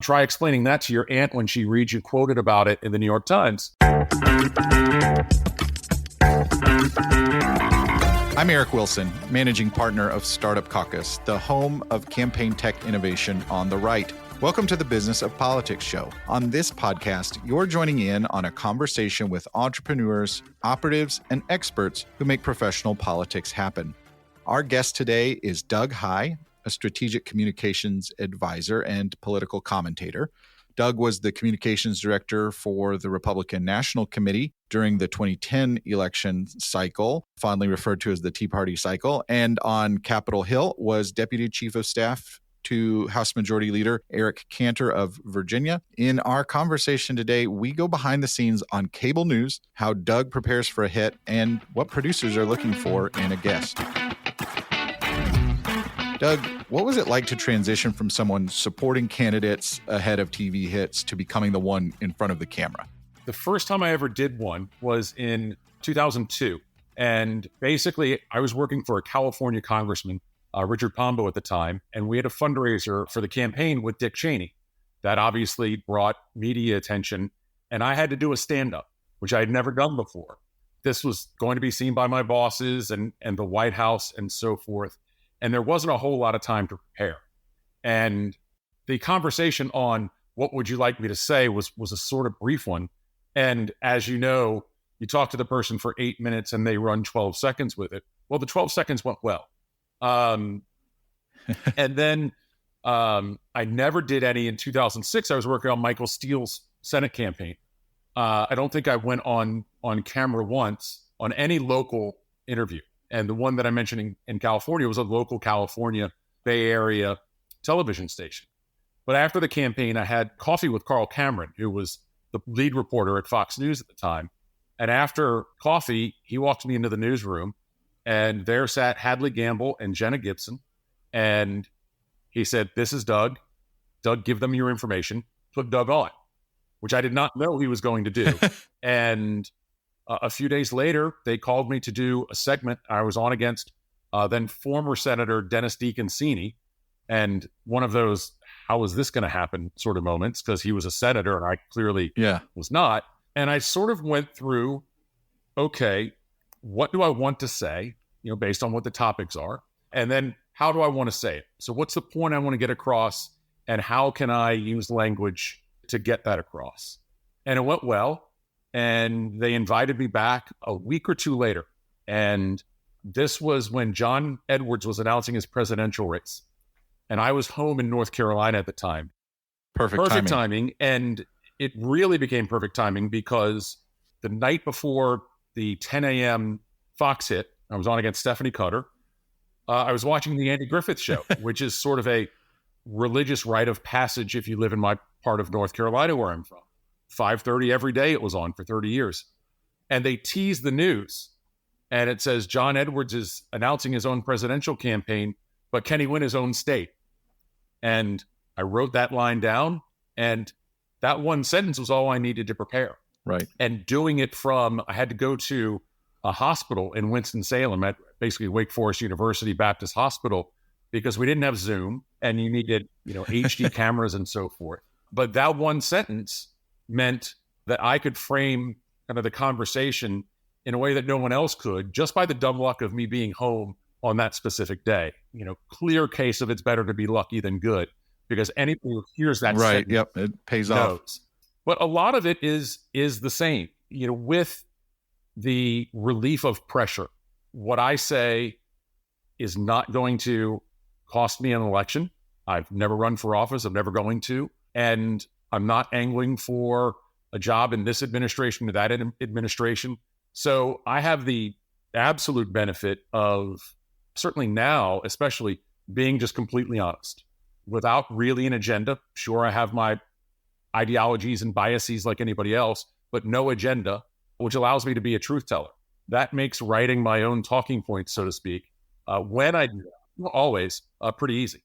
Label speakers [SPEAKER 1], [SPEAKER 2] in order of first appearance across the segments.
[SPEAKER 1] Try explaining that to your aunt when she reads you quoted about it in the New York Times.
[SPEAKER 2] I'm Eric Wilson, managing partner of Startup Caucus, the home of campaign tech innovation on the right. Welcome to the Business of Politics show. On this podcast, you're joining in on a conversation with entrepreneurs, operatives, and experts who make professional politics happen. Our guest today is Doug Heye, a strategic communications advisor and political commentator. Doug was the communications director for the Republican National Committee during the 2010 election cycle, fondly referred to as the Tea Party cycle, and on Capitol Hill was deputy chief of staff to House Majority Leader Eric Cantor of Virginia. In our conversation today, we go behind the scenes on cable news, how Doug prepares for a hit, and what producers are looking for in a guest. Doug, what was it like to transition from someone supporting candidates ahead of TV hits to becoming the one in front of the camera?
[SPEAKER 1] The first time I ever did one was in 2002. And basically, I was working for a California congressman, Richard Pombo at the time, and we had a fundraiser for the campaign with Dick Cheney. That obviously brought media attention, and I had to do a stand-up, which I had never done before. This was going to be seen by my bosses and the White House and so forth. And there wasn't a whole lot of time to prepare. And the conversation on what would you like me to say was a sort of brief one. And as you know, you talk to the person for 8 minutes and they run 12 seconds with it. Well, the 12 seconds went well. And then I never did any in 2006. I was working on Michael Steele's Senate campaign. I don't think I went on camera once on any local interview. And the one that I mentioned in California was a local California Bay Area television station. But after the campaign, I had coffee with Carl Cameron, who was the lead reporter at Fox News at the time. And after coffee, he walked me into the newsroom, and there sat Hadley Gamble and Jenna Gibson. And he said, "This is Doug. Doug, give them your information. Put Doug on," which I did not know he was going to do. And a few days later, they called me to do a segment I was on against then former Senator Dennis DeConcini, and one of those, how is this going to happen sort of moments, because he was a senator and I clearly was not. And I sort of went through, okay, what do I want to say, based on what the topics are? And then how do I want to say it? So what's the point I want to get across, and how can I use language to get that across? And it went well. And they invited me back a week or two later. And this was when John Edwards was announcing his presidential race. And I was home in North Carolina at the time. Perfect timing. And it really became perfect timing because the night before the 10 a.m. Fox hit, I was on against Stephanie Cutter. I was watching the Andy Griffith Show, which is sort of a religious rite of passage if you live in my part of North Carolina where I'm from. 5:30 every day it was on for 30 years. And they tease the news. And it says John Edwards is announcing his own presidential campaign, but can he win his own state? And I wrote that line down, and that one sentence was all I needed to prepare.
[SPEAKER 2] Right.
[SPEAKER 1] And doing it I had to go to a hospital in Winston-Salem at basically Wake Forest University Baptist Hospital, because we didn't have Zoom and you needed, HD cameras and so forth. But that one sentence meant that I could frame kind of the conversation in a way that no one else could, just by the dumb luck of me being home on that specific day. Clear case of it's better to be lucky than good, because anybody who hears that
[SPEAKER 2] right, yep, it pays off.
[SPEAKER 1] But a lot of it is the same. With the relief of pressure, what I say is not going to cost me an election. I've never run for office. I'm never going to. And I'm not angling for a job in this administration or that administration. So I have the absolute benefit of, certainly now, especially, being just completely honest without really an agenda. Sure, I have my ideologies and biases like anybody else, but no agenda, which allows me to be a truth teller. That makes writing my own talking points, so to speak, when I do that, always pretty easy.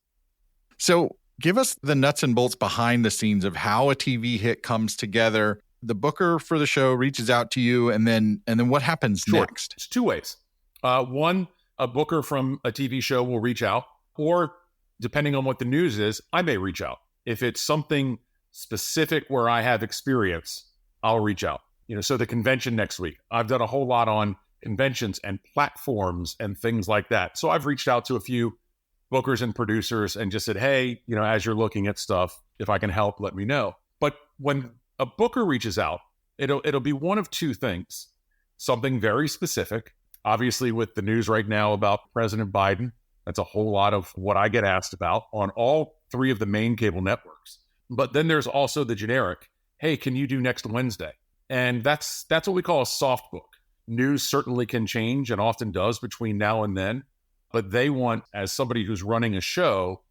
[SPEAKER 2] So give us the nuts and bolts behind the scenes of how a TV hit comes together. The booker for the show reaches out to you, and then what happens next?
[SPEAKER 1] It's two ways. One, a booker from a TV show will reach out, or depending on what the news is, I may reach out. If it's something specific where I have experience, I'll reach out. So the convention next week, I've done a whole lot on conventions and platforms and things like that. So I've reached out to a few bookers and producers and just said, hey, as you're looking at stuff, if I can help, let me know. But when a booker reaches out, it'll be one of two things. Something very specific, obviously with the news right now about President Biden. That's a whole lot of what I get asked about on all three of the main cable networks. But then there's also the generic, hey, can you do next Wednesday? And that's what we call a soft book. News certainly can change and often does between now and then. But they want, as somebody who's running a show,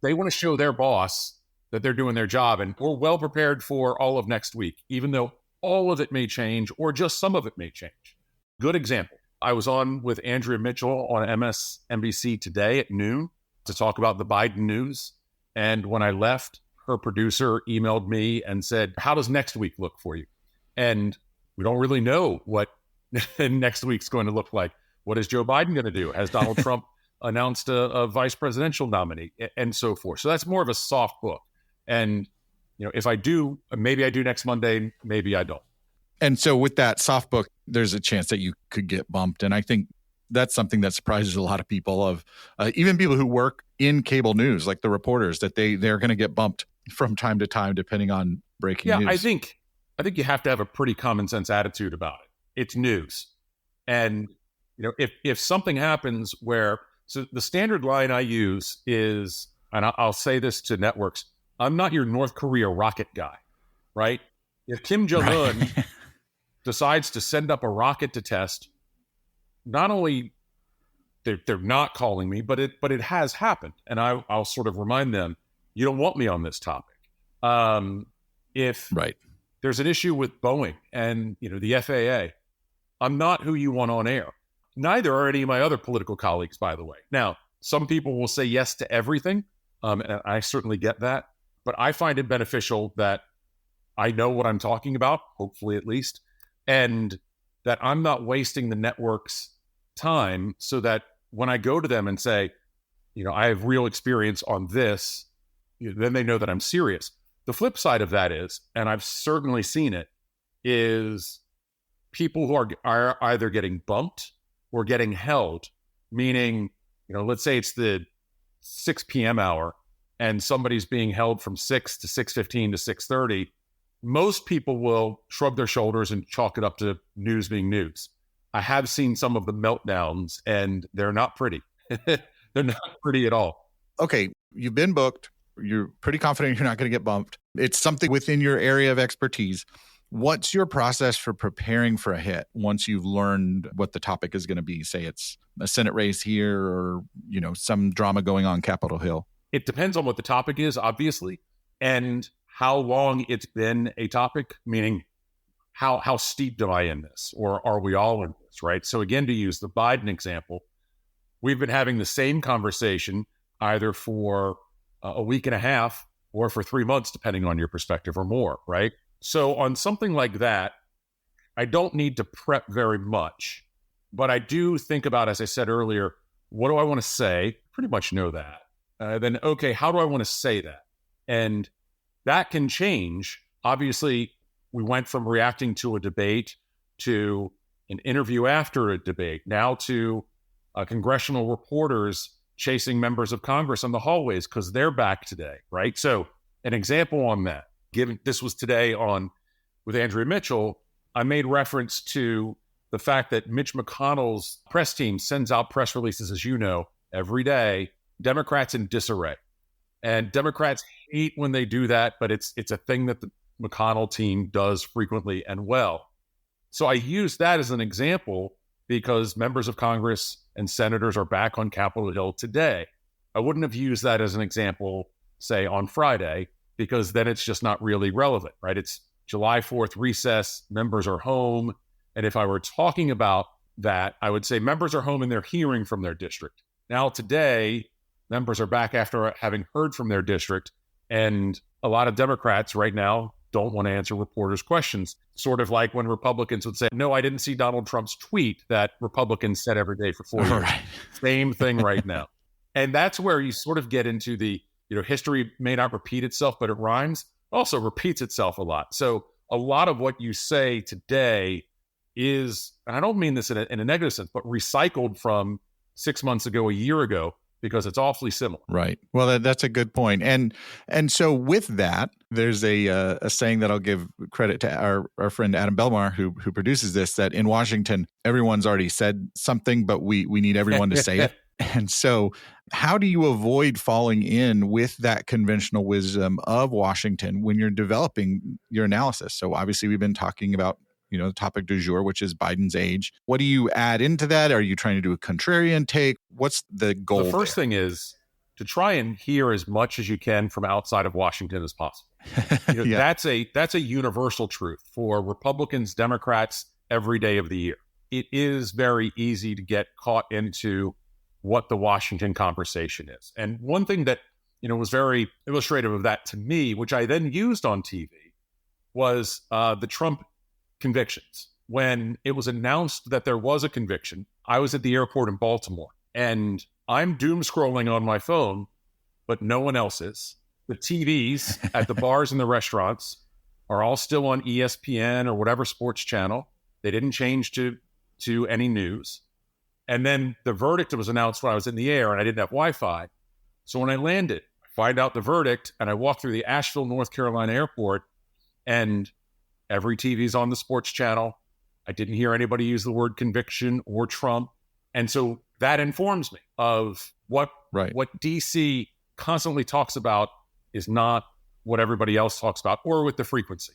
[SPEAKER 1] they want to show their boss that they're doing their job. And we're well prepared for all of next week, even though all of it may change or just some of it may change. Good example. I was on with Andrea Mitchell on MSNBC today at noon to talk about the Biden news. And when I left, her producer emailed me and said, how does next week look for you? And we don't really know what next week's going to look like. What is Joe Biden going to do? Has Donald Trump announced a vice presidential nominee and so forth? So that's more of a soft book. And, if I do, maybe I do next Monday, maybe I don't.
[SPEAKER 2] And so with that soft book, there's a chance that you could get bumped. And I think that's something that surprises a lot of people, of even people who work in cable news, like the reporters, that they're going to get bumped from time to time, depending on breaking news.
[SPEAKER 1] Yeah, I think you have to have a pretty common sense attitude about it. It's news. And, if something happens where, so the standard line I use is, and I'll say this to networks, I'm not your North Korea rocket guy, right? If Kim Jong-un decides to send up a rocket to test, not only they're not calling me, but it has happened. And I'll sort of remind them, you don't want me on this topic. If there's an issue with Boeing and the FAA, I'm not who you want on air. Neither are any of my other political colleagues, by the way. Now, some people will say yes to everything, and I certainly get that. But I find it beneficial that I know what I'm talking about, hopefully at least, and that I'm not wasting the network's time, so that when I go to them and say, I have real experience on this, then they know that I'm serious. The flip side of that is, and I've certainly seen it, is people who are either getting bumped or getting held, meaning, let's say it's the 6 p.m. hour and somebody's being held from 6 to 6:15 to 6:30. Most people will shrug their shoulders and chalk it up to news being news. I have seen some of the meltdowns, and they're not pretty. They're not pretty at all.
[SPEAKER 2] Okay, you've been booked. You're pretty confident you're not going to get bumped. It's something within your area of expertise. What's your process for preparing for a hit once you've learned what the topic is going to be? Say it's a Senate race here, or, some drama going on Capitol Hill.
[SPEAKER 1] It depends on what the topic is, obviously, and how long it's been a topic, meaning how steeped am I in this, or are we all in this, right? So again, to use the Biden example, we've been having the same conversation either for a week and a half or for 3 months, depending on your perspective, or more, right? So on something like that, I don't need to prep very much, but I do think about, as I said earlier, what do I want to say? Pretty much know that. Then, okay, how do I want to say that? And that can change. Obviously, we went from reacting to a debate to an interview after a debate, now to congressional reporters chasing members of Congress in the hallways because they're back today, right? So an example on that, given this was today on with Andrea Mitchell, I made reference to the fact that Mitch McConnell's press team sends out press releases, as you know, every day, Democrats in disarray. And Democrats hate when they do that, but it's a thing that the McConnell team does frequently and well. So I use that as an example because members of Congress and senators are back on Capitol Hill today. I wouldn't have used that as an example, say, on Friday, because then it's just not really relevant, right? It's July 4th recess, members are home. And if I were talking about that, I would say members are home and they're hearing from their district. Now today, members are back after having heard from their district. And a lot of Democrats right now don't want to answer reporters' questions. Sort of like when Republicans would say, no, I didn't see Donald Trump's tweet that Republicans said every day for 4 years. Right. Same thing right now. And that's where you sort of get into the history may not repeat itself, but it rhymes. Also repeats itself a lot. So a lot of what you say today is, and I don't mean this in a negative sense, but recycled from 6 months ago, a year ago, because it's awfully similar.
[SPEAKER 2] Right. Well, that's a good point. And so with that, there's a saying that I'll give credit to our friend Adam Belmar, who produces this, that in Washington, everyone's already said something, but we need everyone to say it. And so how do you avoid falling in with that conventional wisdom of Washington when you're developing your analysis? So obviously we've been talking about, the topic du jour, which is Biden's age. What do you add into that? Are you trying to do a contrarian take? What's the goal?
[SPEAKER 1] The first thing is to try and hear as much as you can from outside of Washington as possible. That's a universal truth for Republicans, Democrats, every day of the year. It is very easy to get caught into what the Washington conversation is. And one thing that, was very illustrative of that to me, which I then used on TV, was the Trump convictions. When it was announced that there was a conviction, I was at the airport in Baltimore, and I'm doom scrolling on my phone, but no one else is. The TVs at the bars and the restaurants are all still on ESPN or whatever sports channel. They didn't change to any news. And then the verdict was announced when I was in the air and I didn't have Wi-Fi. So when I landed, I find out the verdict and I walk through the Asheville, North Carolina airport, and every TV's on the sports channel. I didn't hear anybody use the word conviction or Trump. And so that informs me of what DC constantly talks about is not what everybody else talks about, or with the frequency.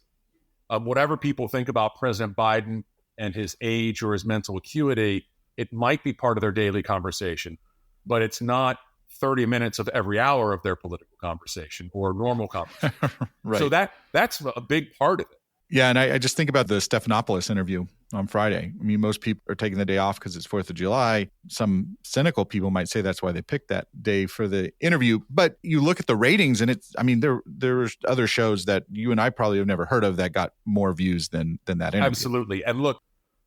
[SPEAKER 1] Whatever people think about President Biden and his age or his mental acuity, it might be part of their daily conversation, but it's not 30 minutes of every hour of their political conversation or normal conversation.
[SPEAKER 2] Right.
[SPEAKER 1] So that's a big part of it.
[SPEAKER 2] Yeah, and I just think about the Stephanopoulos interview on Friday. I mean, most people are taking the day off because it's 4th of July. Some cynical people might say that's why they picked that day for the interview. But you look at the ratings, and there's other shows that you and I probably have never heard of that got more views than that interview.
[SPEAKER 1] Absolutely. And look,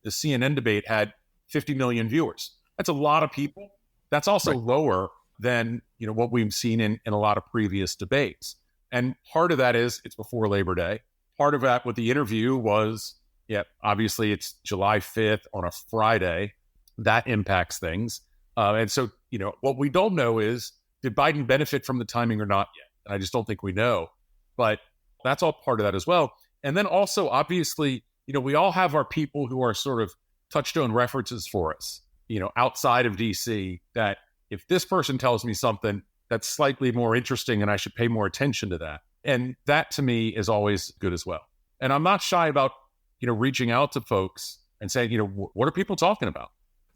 [SPEAKER 1] the CNN debate had 50 million viewers. That's a lot of people. That's also lower than what we've seen in a lot of previous debates. And part of that is it's before Labor Day. Part of that with the interview was, obviously it's July 5th on a Friday. That impacts things. And so, what we don't know is, did Biden benefit from the timing or not yet? I just don't think we know. But that's all part of that as well. And then also, obviously, we all have our people who are sort of touchstone references for us, outside of DC, that if this person tells me something that's slightly more interesting and I should pay more attention to that. And that to me is always good as well. And I'm not shy about, reaching out to folks and saying, what are people talking about?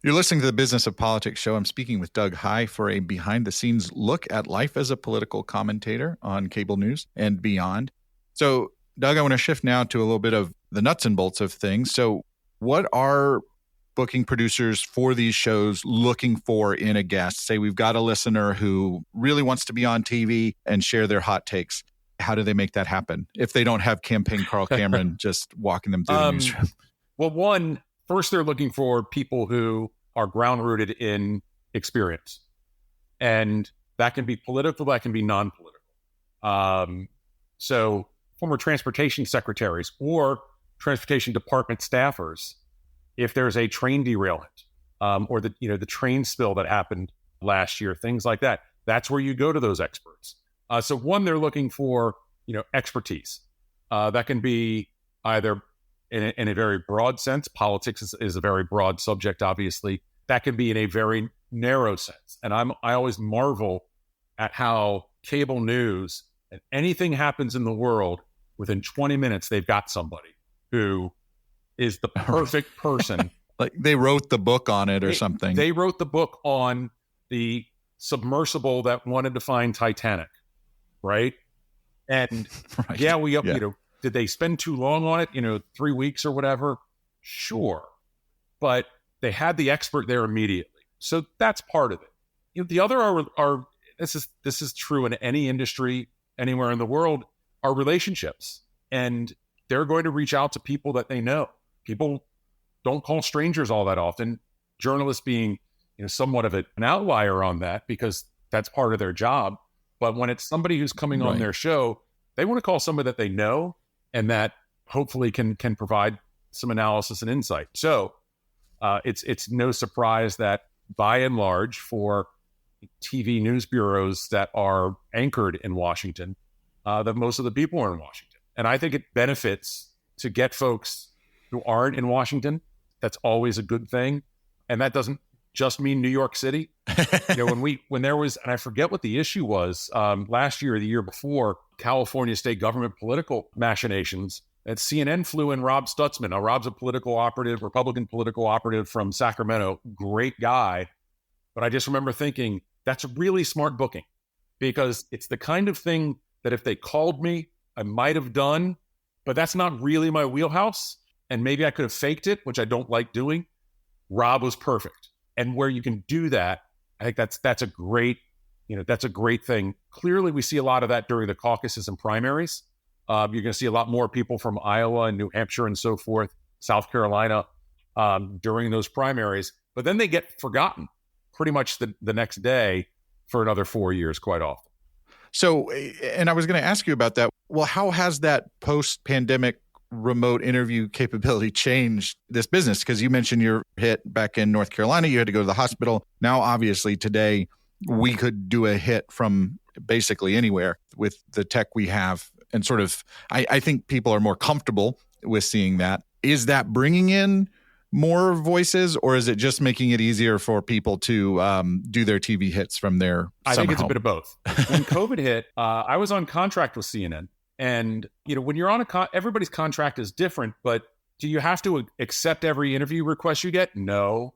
[SPEAKER 2] You're listening to the Business of Politics show. I'm speaking with Doug Heye for a behind-the-scenes look at life as a political commentator on cable news and beyond. So, Doug, I want to shift now to a little bit of the nuts and bolts of things. So what are booking producers for these shows looking for in a guest? Say we've got a listener who really wants to be on TV and share their hot takes. How do they make that happen if they don't have campaign Carl Cameron just walking them through the newsroom?
[SPEAKER 1] Well, first they're looking for people who are ground-rooted in experience. And that can be political, that can be non-political. So former transportation secretaries or transportation department staffers, if there's a train derailment or the train spill that happened last year, things like that, that's where you go to those experts. So one, they're looking for, expertise. That can be either in a very broad sense. Politics is a very broad subject, obviously. That can be in a very narrow sense. And I always marvel at how cable news, and anything happens in the world, within 20 minutes, they've got somebody who is the perfect person.
[SPEAKER 2] Like they wrote the book on it or something.
[SPEAKER 1] They wrote the book on the submersible that wanted to find Titanic. Right. And did they spend too long on it? 3 weeks or whatever? Sure. But they had the expert there immediately. So that's part of it. The other are this is true in any industry, anywhere in the world, are relationships. And they're going to reach out to people that they know. People don't call strangers all that often. Journalists being, somewhat of an outlier on that because that's part of their job. But when it's somebody who's coming on their show, they want to call somebody that they know and that hopefully can provide some analysis and insight. So it's no surprise that by and large for TV news bureaus that are anchored in Washington, that most of the people are in Washington. And I think it benefits to get folks who aren't in Washington. That's always a good thing. And that doesn't just mean New York City. When there was, and I forget what the issue was, last year or the year before, California state government political machinations, and CNN flew in Rob Stutzman. Now, Rob's a Republican political operative from Sacramento, great guy. But I just remember thinking, that's a really smart booking, because it's the kind of thing that if they called me, I might have done, but that's not really my wheelhouse. And maybe I could have faked it, which I don't like doing. Rob was perfect. And where you can do that, I think that's a great thing. Clearly, we see a lot of that during the caucuses and primaries. You're going to see a lot more people from Iowa and New Hampshire and so forth, South Carolina, during those primaries. But then they get forgotten pretty much the next day for another 4 years quite often.
[SPEAKER 2] So, and I was going to ask you about that. Well, how has that post-pandemic remote interview capability changed this business? Because you mentioned your hit back in North Carolina, you had to go to the hospital. Now, obviously, today, we could do a hit from basically anywhere with the tech we have. And sort of, I think people are more comfortable with seeing that. Is that bringing in more voices, or is it just making it easier for people to do their TV hits from their
[SPEAKER 1] I
[SPEAKER 2] summer
[SPEAKER 1] think it's
[SPEAKER 2] home?
[SPEAKER 1] A bit of both. When COVID hit, I was on contract with CNN. And, when you're on everybody's contract is different, but do you have to accept every interview request you get? No.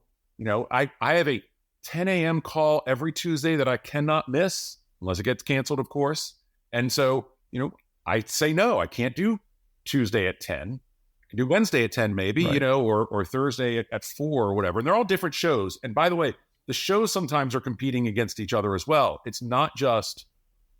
[SPEAKER 1] I have a 10 a.m. call every Tuesday that I cannot miss, unless it gets canceled, of course. And so, I say no, I can't do Tuesday at 10. I can do Wednesday at 10 maybe,
[SPEAKER 2] Right.
[SPEAKER 1] or Thursday at 4 or whatever. And they're all different shows. And by the way, the shows sometimes are competing against each other as well. It's not just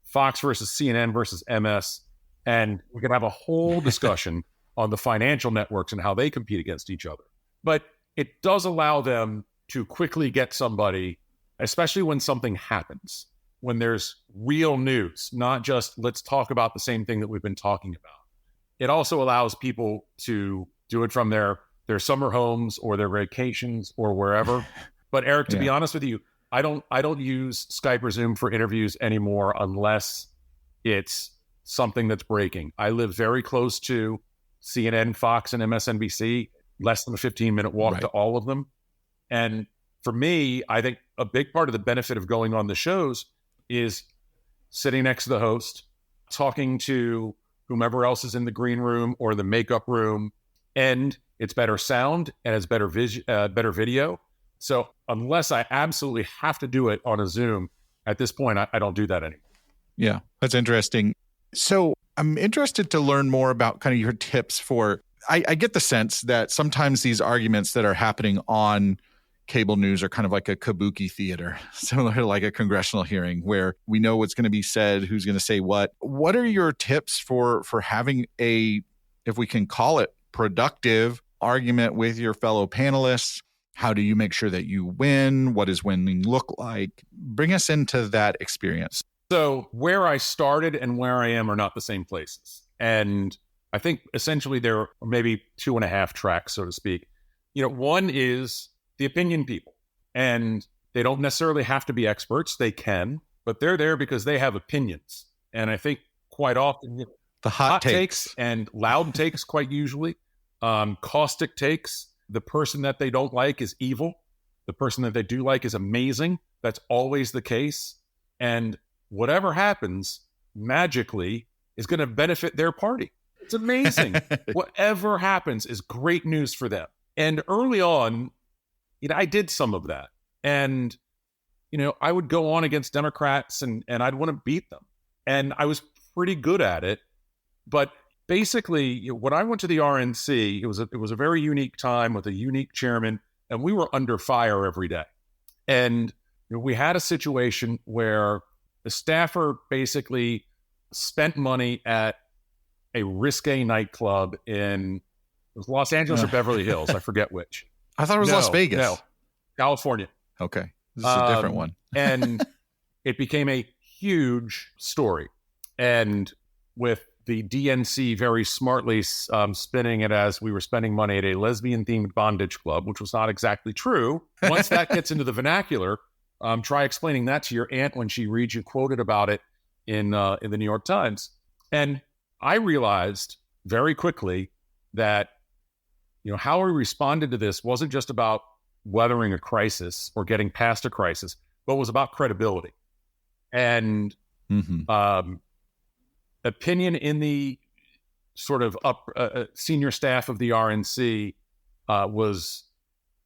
[SPEAKER 1] Fox versus CNN versus MS. And we could have a whole discussion on the financial networks and how they compete against each other. But it does allow them to quickly get somebody, especially when something happens, when there's real news, not just let's talk about the same thing that we've been talking about. It also allows people to do it from their summer homes or their vacations or wherever. But Eric, to be honest with you, I don't use Skype or Zoom for interviews anymore unless it's something that's breaking. I live very close to CNN, Fox, and MSNBC, less than a 15-minute walk to all of them. And for me, I think a big part of the benefit of going on the shows is sitting next to the host, talking to whomever else is in the green room or the makeup room, and it's better sound and it's better video. So unless I absolutely have to do it on a Zoom, at this point, I don't do that anymore.
[SPEAKER 2] Yeah, that's interesting. So I'm interested to learn more about kind of your tips for, I get the sense that sometimes these arguments that are happening on cable news are kind of like a kabuki theater, similar to like a congressional hearing where we know what's going to be said, who's going to say what. What are your tips for having a, if we can call it, productive argument with your fellow panelists? How do you make sure that you win? What does winning look like? Bring us into that experience.
[SPEAKER 1] So where I started and where I am are not the same places. And I think essentially there are maybe 2.5 tracks, so to speak. One is the opinion people. And they don't necessarily have to be experts. They can, but they're there because they have opinions. And I think quite often
[SPEAKER 2] the hot takes
[SPEAKER 1] and loud takes quite usually, caustic takes. The person that they don't like is evil. The person that they do like is amazing. That's always the case. And whatever happens magically is going to benefit their party. It's amazing. Whatever happens is great news for them. And early on, I did some of that. And, I would go on against Democrats and I'd want to beat them. And I was pretty good at it. But basically, when I went to the RNC, it was a very unique time with a unique chairman, and we were under fire every day. And we had a situation where the staffer basically spent money at a risque nightclub in Los Angeles or Beverly Hills. I forget which.
[SPEAKER 2] I thought it was Las Vegas.
[SPEAKER 1] No, California.
[SPEAKER 2] Okay. This is a different one.
[SPEAKER 1] And it became a huge story. And with the DNC very smartly spinning it as we were spending money at a lesbian-themed bondage club, which was not exactly true. Once that gets into the vernacular, try explaining that to your aunt when she reads you quoted about it in the New York Times. And I realized very quickly that, how we responded to this wasn't just about weathering a crisis or getting past a crisis, but was about credibility. And opinion in the sort of senior staff of the RNC was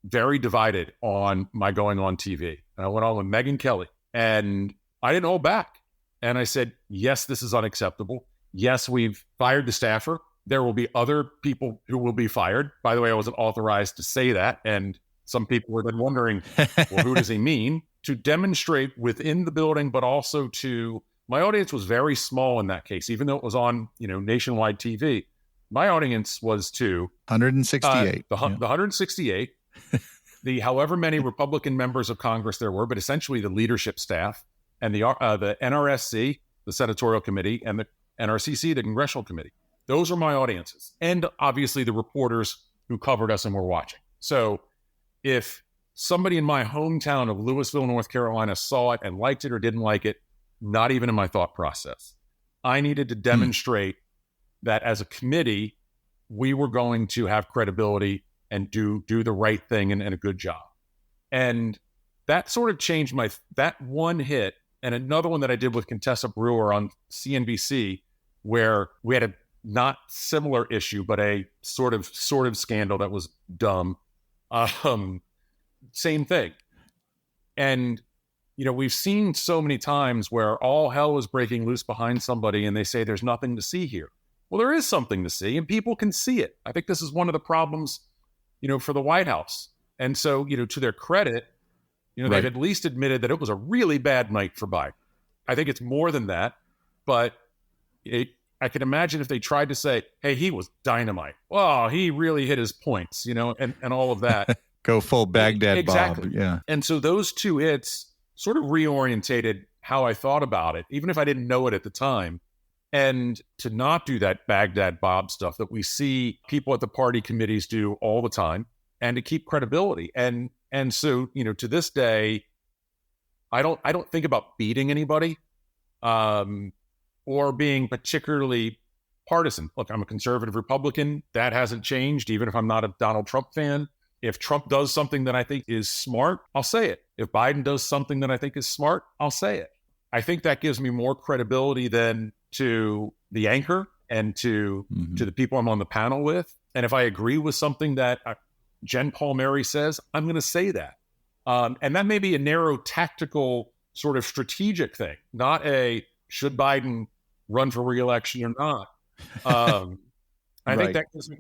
[SPEAKER 1] very divided on my going on TV. And I went on with Megyn Kelly, and I didn't hold back. And I said, yes, this is unacceptable. Yes, we've fired the staffer. There will be other people who will be fired. By the way, I wasn't authorized to say that. And some people were then wondering, well, who does he mean? To demonstrate within the building, but also to, my audience was very small in that case, even though it was on, nationwide TV. My audience was to
[SPEAKER 2] 168.
[SPEAKER 1] The 168, the however many Republican members of Congress there were, but essentially the leadership staff and the NRSC, the Senatorial Committee, and the NRCC, the Congressional Committee. Those are my audiences. And obviously the reporters who covered us and were watching. So if somebody in my hometown of Louisville, North Carolina saw it and liked it or didn't like it, not even in my thought process. I needed to demonstrate that as a committee, we were going to have credibility and do the right thing and a good job. And that sort of changed that one hit. And another one that I did with Contessa Brewer on CNBC, where we had a not similar issue, but a sort of scandal that was dumb. Same thing. And, we've seen so many times where all hell is breaking loose behind somebody and they say there's nothing to see here. Well, there is something to see and people can see it. I think this is one of the problems, for the White House. And so, to their credit,
[SPEAKER 2] Right.
[SPEAKER 1] They've at least admitted that it was a really bad night for Biden. I think it's more than that, but I can imagine if they tried to say, hey, he was dynamite. Well, he really hit his points, and all of that.
[SPEAKER 2] Go full Baghdad
[SPEAKER 1] exactly.
[SPEAKER 2] Bob. Yeah.
[SPEAKER 1] And so those two hits sort of reorientated how I thought about it, even if I didn't know it at the time. And to not do that Baghdad Bob stuff that we see people at the party committees do all the time, and to keep credibility. And so, to this day, I don't think about beating anybody or being particularly partisan. Look, I'm a conservative Republican. That hasn't changed, even if I'm not a Donald Trump fan. If Trump does something that I think is smart, I'll say it. If Biden does something that I think is smart, I'll say it. I think that gives me more credibility than to the anchor and to the people I'm on the panel with. And if I agree with something that Jen Paul Mary says, I'm going to say that. And that may be a narrow tactical sort of strategic thing, not a should Biden run for re-election or not. I think that gives me...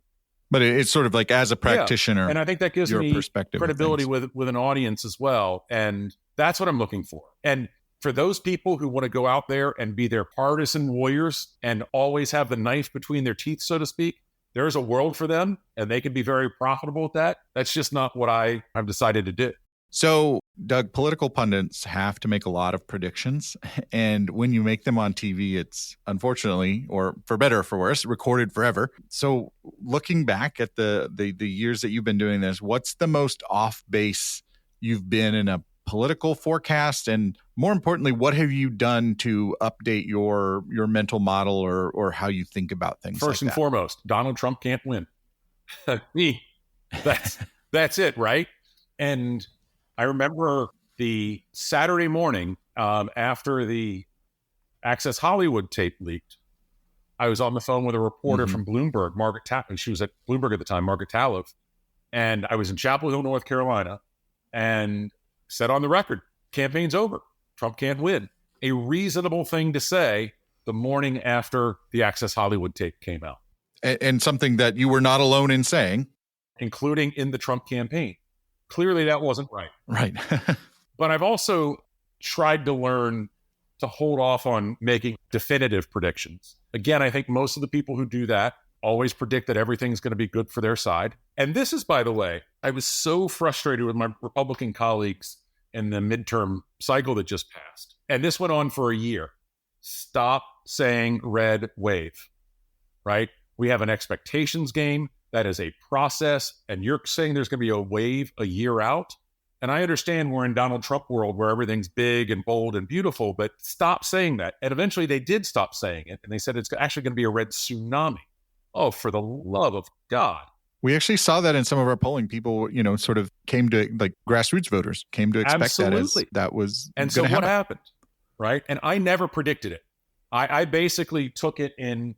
[SPEAKER 2] But it's sort of like as a practitioner,
[SPEAKER 1] and I think that gives me
[SPEAKER 2] perspective
[SPEAKER 1] credibility with an audience as well. And that's what I'm looking for. And for those people who want to go out there and be their partisan warriors and always have the knife between their teeth, so to speak, there's a world for them and they can be very profitable with that. That's just not what I have decided to do.
[SPEAKER 2] So, Doug, political pundits have to make a lot of predictions. And when you make them on TV, it's unfortunately, or for better or for worse, recorded forever. So looking back at the years that you've been doing this, what's the most off base you've been in a political forecast? And more importantly, what have you done to update your mental model or how you think about things?
[SPEAKER 1] First and foremost, Donald Trump can't win. That's it, right? And I remember the Saturday morning after the Access Hollywood tape leaked, I was on the phone with a reporter from Bloomberg, Margaret Taloff. She was at Bloomberg at the time, Margaret Taloff. And I was in Chapel Hill, North Carolina, and said on the record, campaign's over. Trump can't win. A reasonable thing to say the morning after the Access Hollywood tape came out.
[SPEAKER 2] And something that you were not alone in saying.
[SPEAKER 1] Including in the Trump campaign. Clearly that wasn't right.
[SPEAKER 2] Right.
[SPEAKER 1] But I've also tried to learn to hold off on making definitive predictions. Again, I think most of the people who do that always predict that everything's going to be good for their side. And this is, by the way, I was so frustrated with my Republican colleagues in the midterm cycle that just passed. And this went on for a year. Stop saying red wave, right? We have an expectations game that is a process, and you're saying there's going to be a wave a year out. And I understand we're in Donald Trump world where everything's big and bold and beautiful, but stop saying that. And eventually they did stop saying it. And they said it's actually going to be a red tsunami. Oh, for the love of God.
[SPEAKER 2] We actually saw that in some of our polling. People, sort of came to, like, grassroots voters came to expect
[SPEAKER 1] Absolutely.
[SPEAKER 2] that was
[SPEAKER 1] And so what happened, right? And I never predicted it. I basically took it in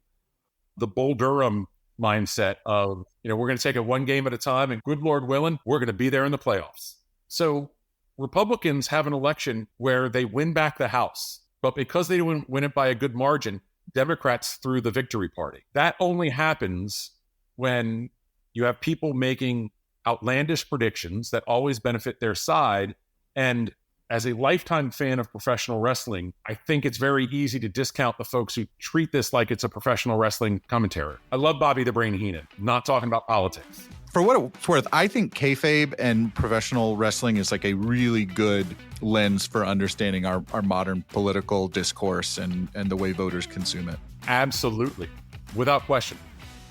[SPEAKER 1] the Bull Durham mindset of, we're going to take it one game at a time, and good Lord willing, we're going to be there in the playoffs. So Republicans have an election where they win back the House, but because they didn't win it by a good margin, Democrats threw the victory party. That only happens when you have people making outlandish predictions that always benefit their side. And as a lifetime fan of professional wrestling, I think it's very easy to discount the folks who treat this like it's a professional wrestling commentator. I love Bobby the Brain Heenan, not talking about politics.
[SPEAKER 2] For what it's worth, I think kayfabe and professional wrestling is like a really good lens for understanding our modern political discourse and the way voters consume it.
[SPEAKER 1] Absolutely. Without question.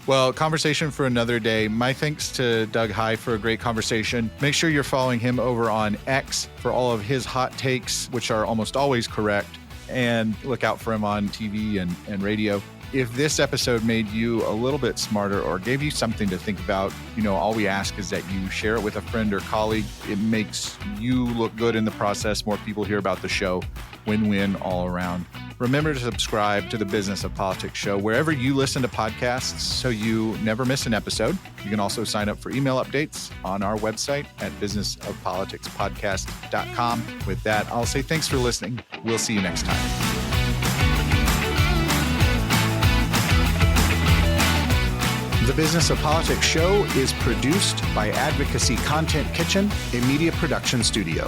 [SPEAKER 2] Well, conversation for another day. My thanks to Doug Heye for a great conversation. Make sure you're following him over on X for all of his hot takes, which are almost always correct. And look out for him on TV and radio. If this episode made you a little bit smarter or gave you something to think about, all we ask is that you share it with a friend or colleague. It makes you look good in the process. More people hear about the show. Win-win all around. Remember to subscribe to the Business of Politics show wherever you listen to podcasts so you never miss an episode. You can also sign up for email updates on our website at businessofpoliticspodcast.com. With that, I'll say thanks for listening. We'll see you next time. The Business of Politics show is produced by Advocacy Content Kitchen, a media production studio.